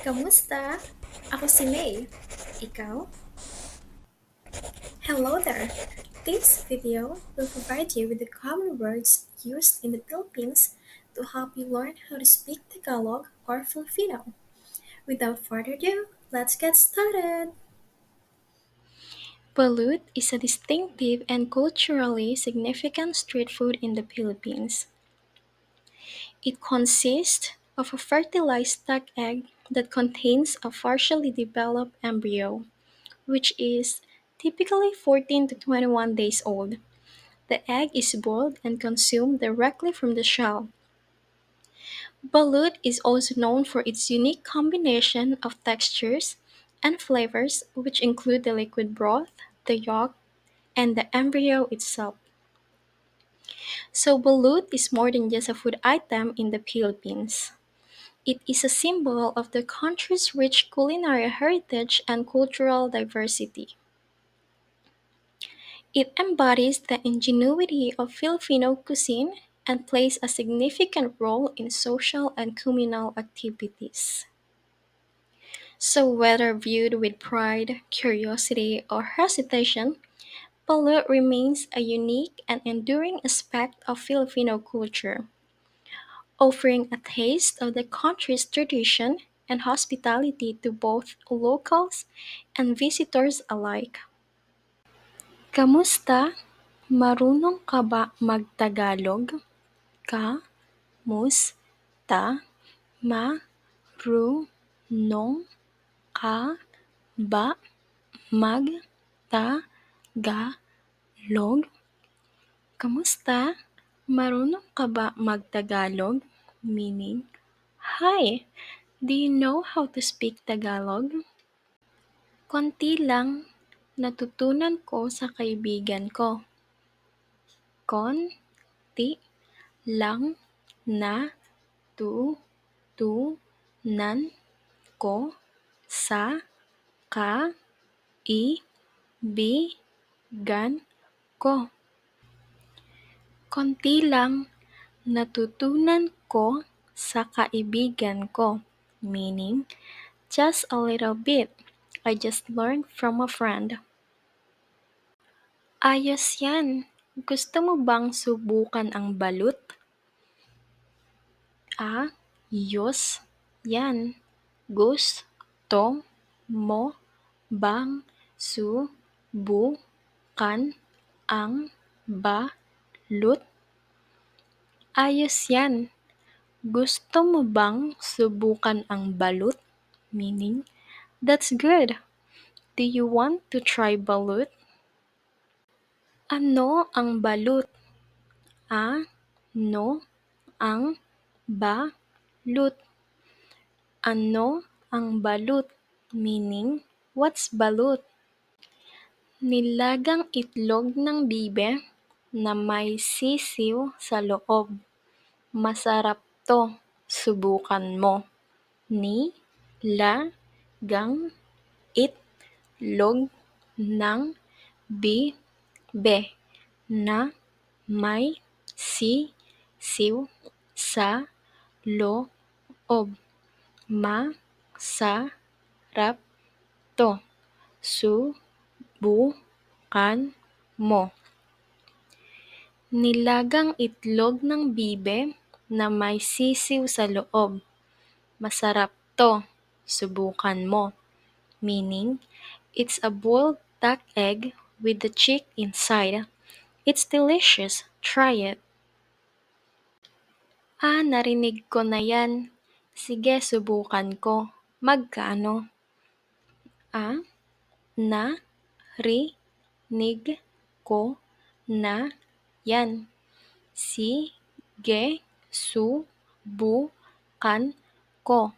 Kamusta? Ako si May. Ikaw? Hello there! This video will provide you with the common words used in the Philippines to help you learn how to speak Tagalog or Filipino. Without further ado, let's get started! Balut is a distinctive and culturally significant street food in the Philippines. It consists of a fertilized duck egg that contains a partially developed embryo, which is typically 14 to 21 days old. The egg is boiled and consumed directly from the shell. Balut is also known for its unique combination of textures and flavors, which include the liquid broth, the yolk, and the embryo itself. So, balut is more than just a food item in the Philippines. It is a symbol of the country's rich culinary heritage and cultural diversity. It embodies the ingenuity of Filipino cuisine and plays a significant role in social and communal activities. So, whether viewed with pride, curiosity, or hesitation, balut remains a unique and enduring aspect of Filipino culture, offering a taste of the country's tradition and hospitality to both locals and visitors alike. Kamusta? Marunong ka ba magtagalog? Ka, mus, ta, ma, ru, nong, ka, ba, mag, ta, ga, log? Kamusta? Marunong ka ba magtagalog? Meaning, hi, do you know how to speak Tagalog? Konti lang natutunan ko sa kaibigan ko. Konti lang na tutunan ko sa kaibigan ko. Konti lang natutunan ko sa kaibigan ko. Meaning, just a little bit. I just learned from a friend. Ayos yan. Gusto mo bang subukan ang balut? Ayos yan. Gusto mo bang subukan ang balut? Ayos yan. Gusto mo bang subukan ang balut? Meaning, that's good. Do you want to try balut? Ano ang balut? Ano ang balut? Ano ang balut? Meaning, what's balut? Nilagang itlog ng bibe na may sisiw sa loob. Masarap to. Subukan mo. Nilagang itlog ng bibe na may sisiw sa loob. Masarap to. Subukan mo. Nilagang itlog ng bibe na may sisiw sa loob. Masarap to. Subukan mo. Meaning, it's a boiled duck egg with the chick inside. It's delicious. Try it. Narinig ko na yan. Sige, subukan ko. Magkano? Narinig ko na yan. Sige, subukan ko.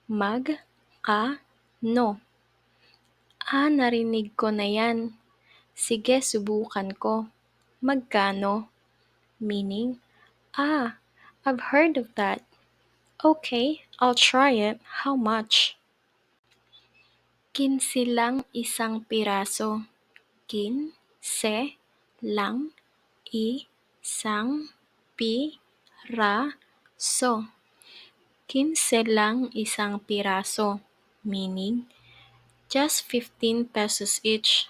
Magkano? Narinig ko na yan. Sige, subukan ko. Magkano? Meaning, I've heard of that. Okay, I'll try it. How much? 15 lang isang piraso. 15 lang isang piraso. 15 lang isang piraso, meaning just 15 pesos each.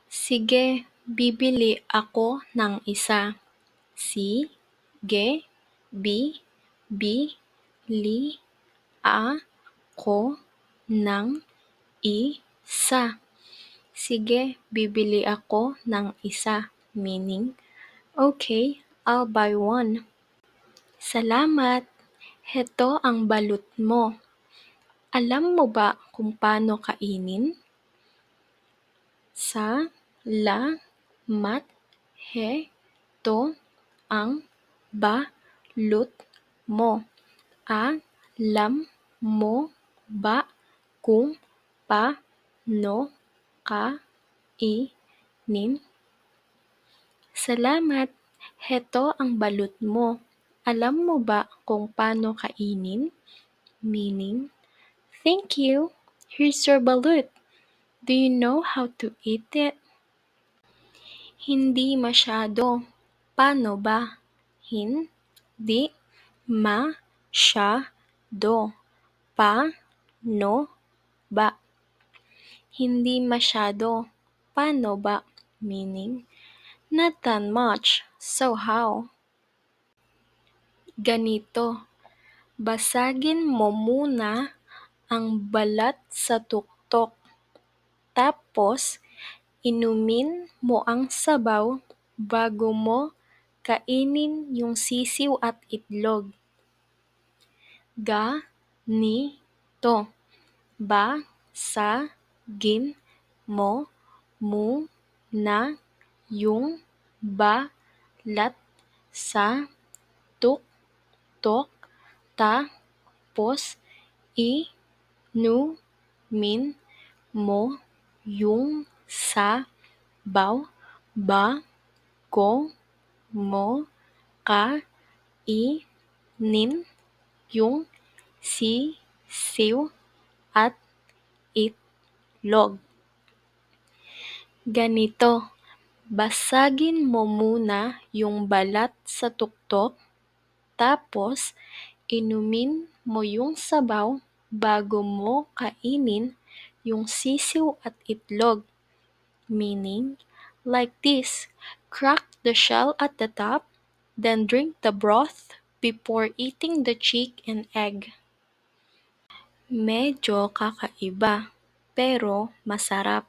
Sige, bibili ako ng isa. Sige, li ako ng isa. Sige, bibili ako ng isa, meaning, okay, I'll buy one. Salamat, heto ang balut mo. Alam mo ba kung paano kainin? Salamat, heto ang balut mo. Alam mo ba kung paano kainin? Salamat, heto ang balut mo. Alam mo ba kung paano kainin? Meaning, thank you, here's your balut. Do you know how to eat it? Hindi masyado. Paano ba? Hindi masyado. Paano ba? Hindi masyado. Paano ba? Meaning, not that much. So how? Ganito. Basagin mo muna ang balat sa tuktok. Tapos, inumin mo ang sabaw bago mo kainin yung sisiw at itlog. Ganito. Basagin mo muna yung balat sa tuktok, tapos inumin mo yung sabaw bago mo kainin yung sisiw at itlog. Ganito, basagin mo muna yung balat sa tuktok, tapos inumin mo yung sabaw bago mo kainin yung sisiw at itlog. Meaning, like this, crack the shell at the top, then drink the broth before eating the chick and egg. Medyo kakaiba, pero masarap.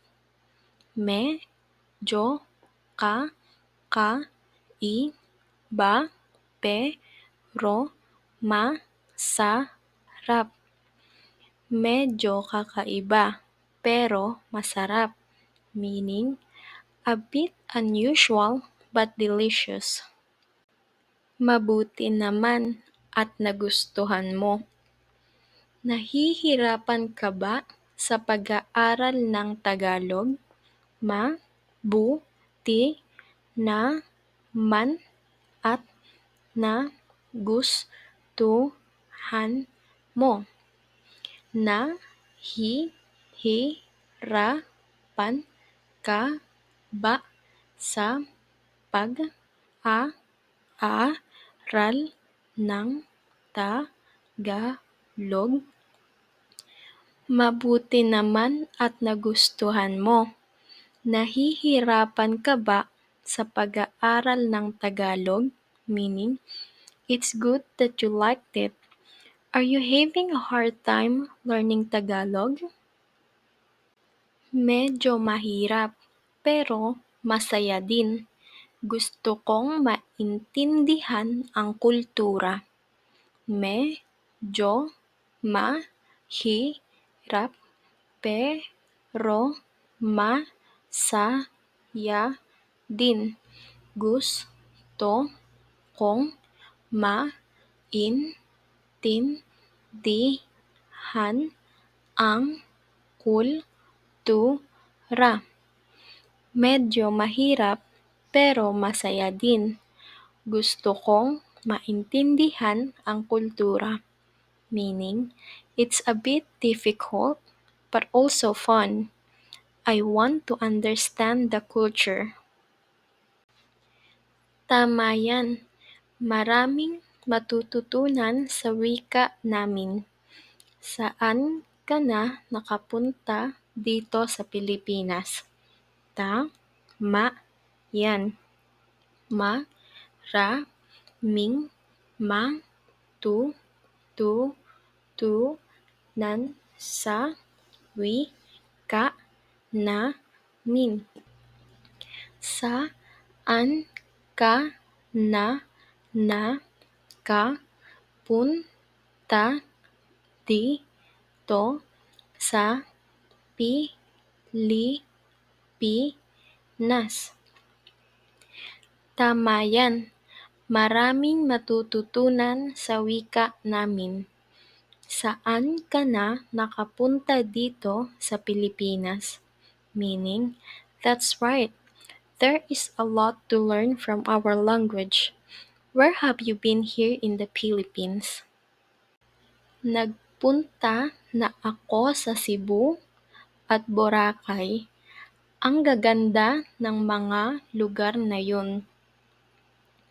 Medyo kakaiba, pero masarap. Medyo kakaiba, pero masarap. Meaning, a bit unusual but delicious. Mabuti naman at nagustuhan mo. Nahihirapan ka ba sa pag-aaral ng Tagalog? Mabuti naman at nagustuhan mo. Nahihirapan ka ba sa pag-aaral ng Tagalog? Mabuti naman at nagustuhan mo. Nahihirapan ka ba sa pag-aaral ng Tagalog? Meaning, it's good that you liked it. Are you having a hard time learning Tagalog? Medyo mahirap, pero masaya din. Gusto kong maintindihan ang kultura. Medyo mahirap, pero masaya din. Gusto kong maintindihan ang kultura. Medyo mahirap, pero masaya din. Gusto kong maintindihan ang kultura. Meaning, it's a bit difficult, but also fun. I want to understand the culture. Tama yan. Maraming matututunan sa wika namin? Saan ka na nakapunta dito sa Pilipinas? Ma, yan. Ma, ra, ming, ma, tu, tu, tu, nan, sa, wi, ka, na, min. Saan ka na punta dito sa Pilipinas? Tama yan. Maraming matututunan sa wika namin. Saan ka na nakapunta dito sa Pilipinas? Meaning, that's right. There is a lot to learn from our language. Where have you been here in the Philippines? Nagpunta na ako sa Cebu at Boracay. Ang gaganda ng mga lugar na yun.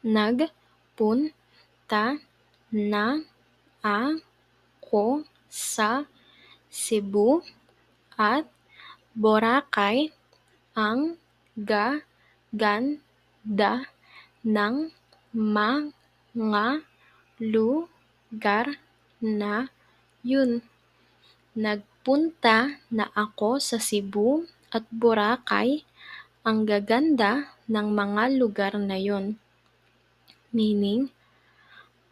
Nagpunta na ako sa Cebu at Boracay. Ang gaganda ng mga lugar na yun. Nagpunta na ako sa Cebu at Boracay. Ang gaganda ng mga lugar na yun. Meaning,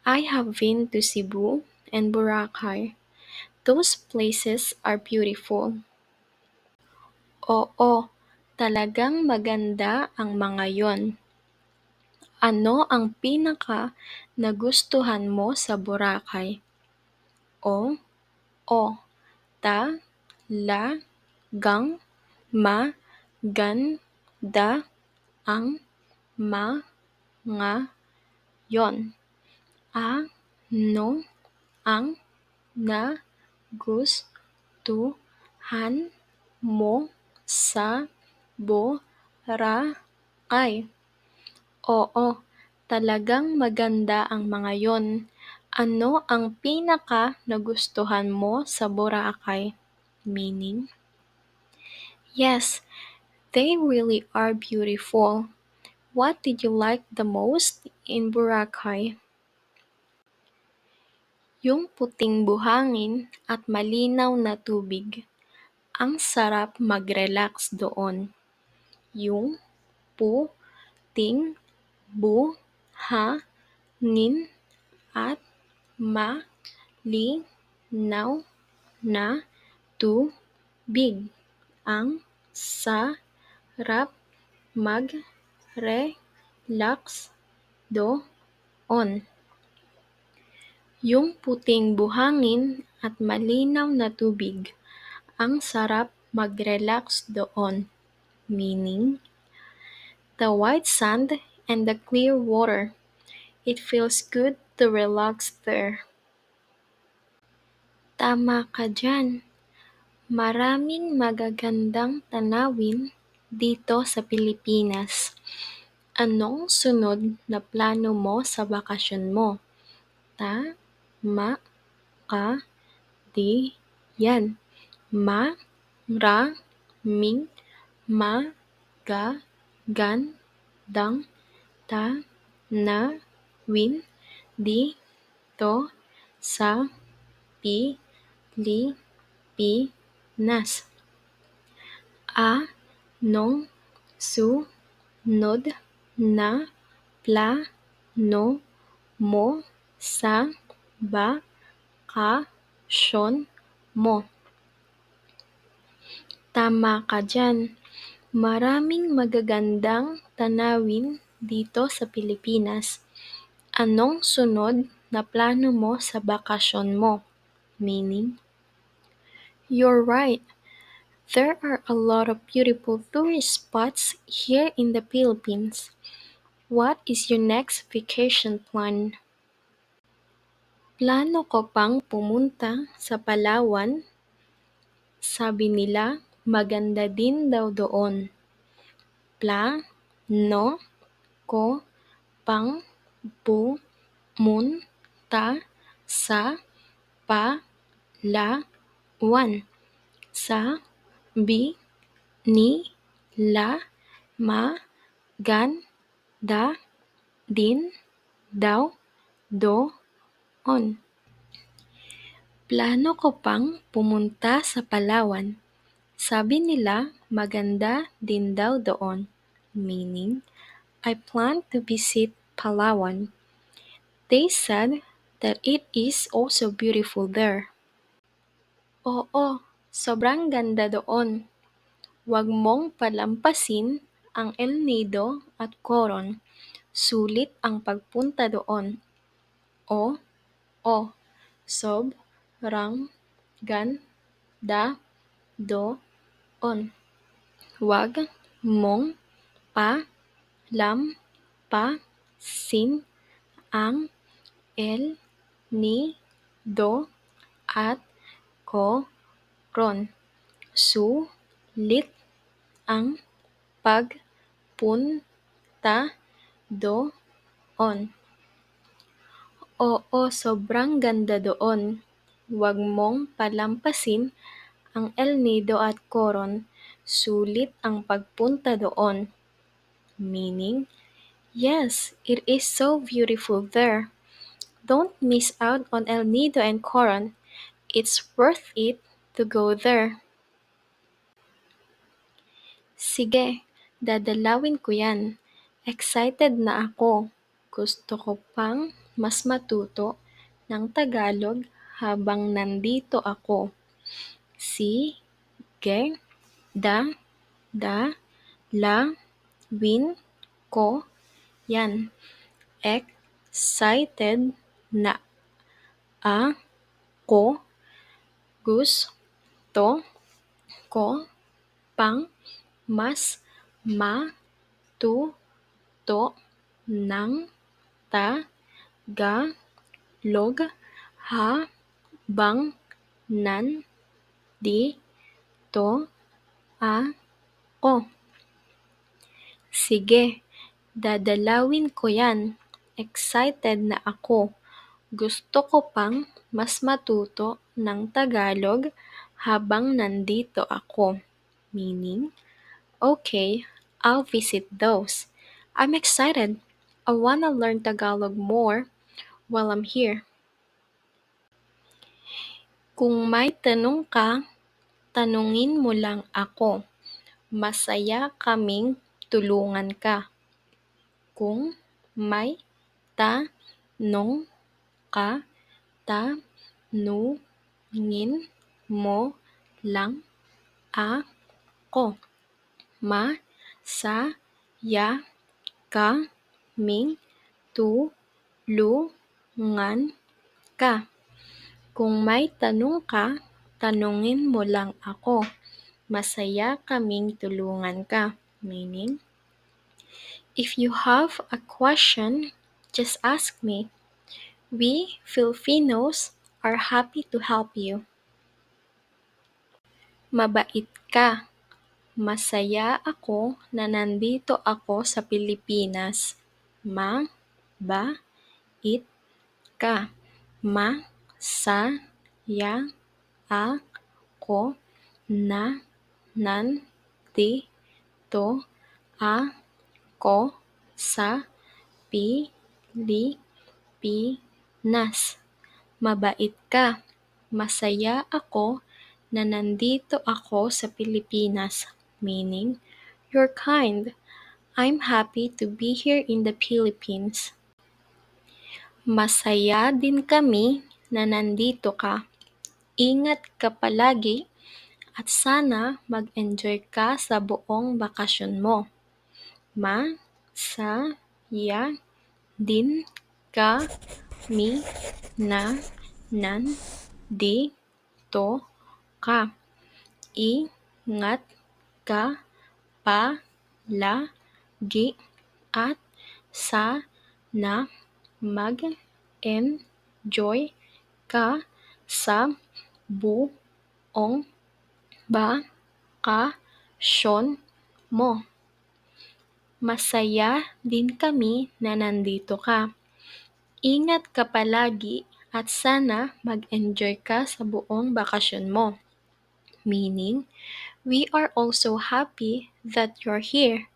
I have been to Cebu and Boracay. Those places are beautiful. Oo, talagang maganda ang mga yon. Ano ang pinaka nagustuhan mo sa Boracay? O, talagang maganda ang mga yon. Ano ang nagustuhan mo sa Boracay? Oo, talagang maganda ang mga yon. Ano ang pinaka nagustuhan mo sa Boracay? Meaning, yes, they really are beautiful. What did you like the most in Boracay? Yung puting buhangin at malinaw na tubig. Ang sarap mag-relax doon. Yung puting buhangin at malinaw na tubig. Ang sarap mag-relax doon. Yung puting buhangin at malinaw na tubig. Ang sarap mag-relax doon. Meaning, the white sand and the clear water. It feels good to relax there. Tama ka dyan. Maraming magagandang tanawin dito sa Pilipinas. Anong sunod na plano mo sa bakasyon mo? Tama ka diyan. Maraming magagandang tanawin dito sa Pilipinas. Anong sunod na plano mo sa bakasyon mo? Tama ka dyan. Maraming magagandang tanawin dito sa Pilipinas. Anong sunod na plano mo sa bakasyon mo? Meaning, you're right. There are a lot of beautiful tourist spots here in the Philippines. What is your next vacation plan? Plano ko pang pumunta sa Palawan. Sabi nila, maganda din daw doon. Plano ko pang pumunta ta, sa, pa, la, wan. Sa, bi, ni, la, ma, gan, da, din, daw, do, on. Plano ko pang pumunta sa Palawan. Sabi nila maganda din daw doon. Meaning, I plan to visit Palawan. They said that it is also beautiful there. Oo, sobrang ganda doon. Huwag mong palampasin ang El Nido at Coron. Sulit ang pagpunta doon. O, sob, rang, gan, da, do, on. Huwag mong pa, lam, pa, sin, ang El, ni, do, at ko, ron. Sulit ang pagpunta doon. Oo, sobrang ganda doon. Huwag mong palampasin ang El Nido at Coron. Sulit ang pagpunta doon. Meaning, yes, it is so beautiful there. Don't miss out on El Nido and Coron. It's worth it to go there. Sige, dadalawin ko yan. Excited na ako. Gusto ko pang mas matuto ng Tagalog habang nandito ako. Sige, da, win ko yan. Excited na ako. Gusto ko pang mas matuto ng Tagalog habang nandito ako. Sige, dadalawin ko yan. Excited na ako. Gusto ko pang mas matuto ng Tagalog habang nandito ako. Meaning, okay, I'll visit those. I'm excited. I wanna learn Tagalog more while I'm here. Kung may tanong ka, tanungin mo lang ako. Masaya kaming tulungan ka. Kung may tanong ka, tanungin mo lang ako. Masaya kaming tulungan ka. Kung may tanong ka, tanungin mo lang ako. Masaya kaming tulungan ka. Meaning, if you have a question, just ask me. We Filipinos are happy to help you. Mabait ka. Masaya ako na nandito ako sa Pilipinas. Mabait ka. Masaya ako na nandito ako sa Pilipinas. Mabait ka. Masaya ako na nandito ako sa Pilipinas. Meaning, you're kind. I'm happy to be here in the Philippines. Masaya din kami na nandito ka. Ingat ka palagi at sana mag-enjoy ka sa buong bakasyon mo. Masaya din kami na nandito ka. Ingat ka palagi at sana mag-enjoy ka sa buong bakasyon mo. Masaya din kami na nandito ka. Ingat ka palagi at sana mag-enjoy ka sa buong bakasyon mo. Meaning, we are also happy that you're here.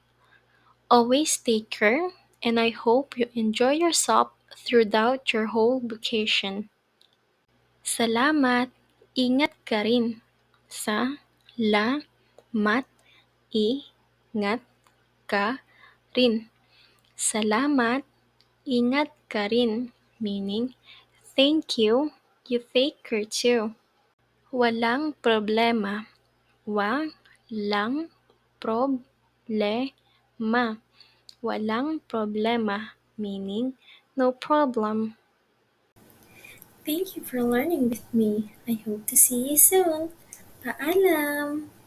Always take care, and I hope you enjoy yourself throughout your whole vacation. Salamat, ingat ka rin. Mat, ingat ka rin. Salamat, ingat ka rin. Meaning, thank you, you take care too. Walang problema. Walang problema. Walang problema, meaning no problem. Thank you for learning with me. I hope to see you soon. Paalam!